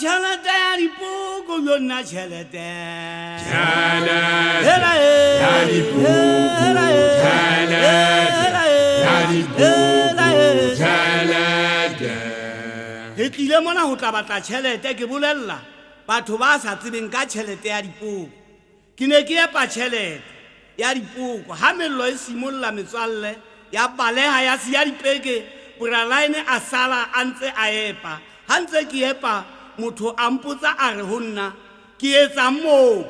chelete ya dipoko yona chelete ya dipoko Re tlile mona ho tla batla tjhelete ke bolella batho ba sa tsebeng ka tjhelete ya dipoko. Ke ne ke epa tjhelete ya dipoko ha mello e simolla metswalle ya baleha ya siya dipeke Bralaine a sala a ntse a epa ha ntse ke epa motho a mpotsa a re ho nna ke etsa moo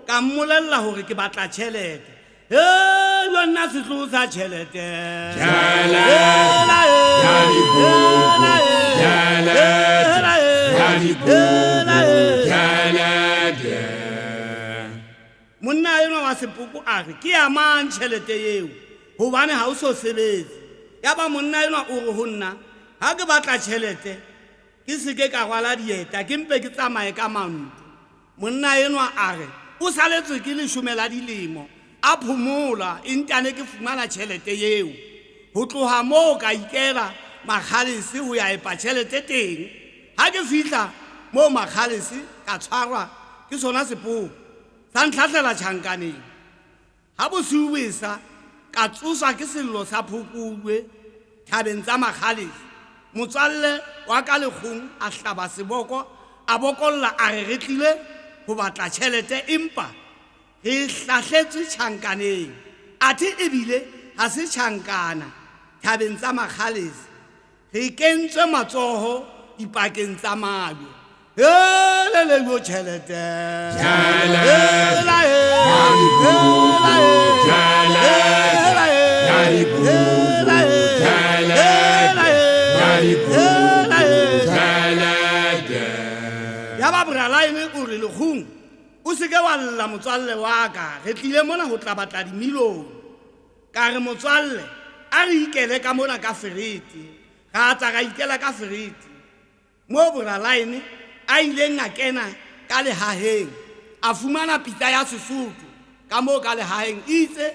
ka mmolella hore ke batla tjhelete yona setlo sa tjhelete monna enwa wa sepoko a re ke ya mang tjhelete eo hobane ha o so sebetse ya ba monna enwa o re ho nna ha ke batla tjhelete ke seke ka rwala dieta ke mpe ke tsamaye ka maoto monna enwa a re o saletswe ke leshome la dilemo a phomola intane ke fumana tjhelete eo ho tloha moo ka ikela makgalese ho ya epa tjhelete teng ha ke fihla moo makgalese ka tshwarwa ke sona sepoko sa ntlhahlela tjhankaneng ha bosiu besa ka tsoswa ke sello sa phokojwe thabeng tsa makgalese motswalle wa ka lekgong a hlaba seboko a bokolla a re tlile ho batla tjhelete empa re hlahletswe tjhankaneng athe ebile ha se tjhankana thabeng tsa makgalese re kentswe matsoho dipakeng tsa mabe le yo tjhelete ya ba Bralaine o re lekgong o seke wa lla motswalle wa ka re tlile mona ho tla batla dimilone ka re motswalle a re ikele ka mona ka ferete ga tsa ga ikela ka ferete mo Bralaine a ileng a kena ka lehaheng a fumana pitsa ya Sesotho ka moo ka lehaheng itse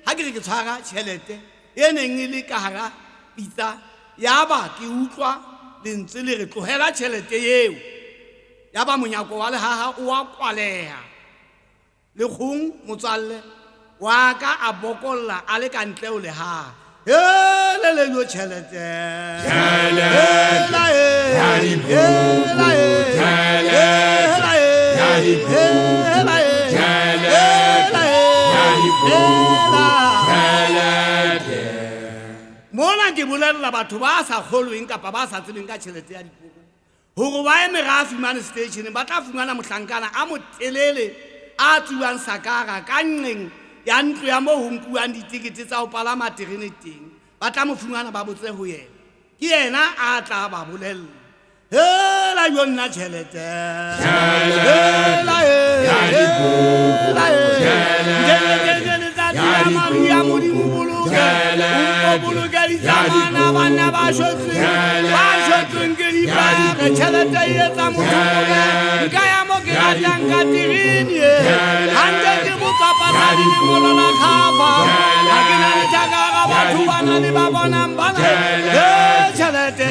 ha ke re ke tshwara tjhelete e neng e le ka hara pitsa ya ba ke utlwa lentswe le re tlohela tjhelete eo ya ba monyako wa lehaha o a kwaleha lekgong motswalle wa ka a bokolla a le ka ntle ho lehaha le yo tjhelete mona ke bolella batho ba sa kgolweng kapa ba sa tsebeng ka tjhelete ya dipoko hore ba eme ra fumane station ba tla fumana mohlankana a motelele a tsuwang sakara ka nqeng ya ntlo ya moo ho nkuwang ditikete tsa ho palama terene teng ba tla mo fumana ba botse ho yena ke yena a tla ba bolella hela yona tjhelete bana ba shotsweng ke dipare tjhelete e etsa mothole nka ya mo ke ratang ka terene hante ke botsapasadi lengolo la kgafa ha ke na le thakara batho ba na le ba bonang bana tjhelete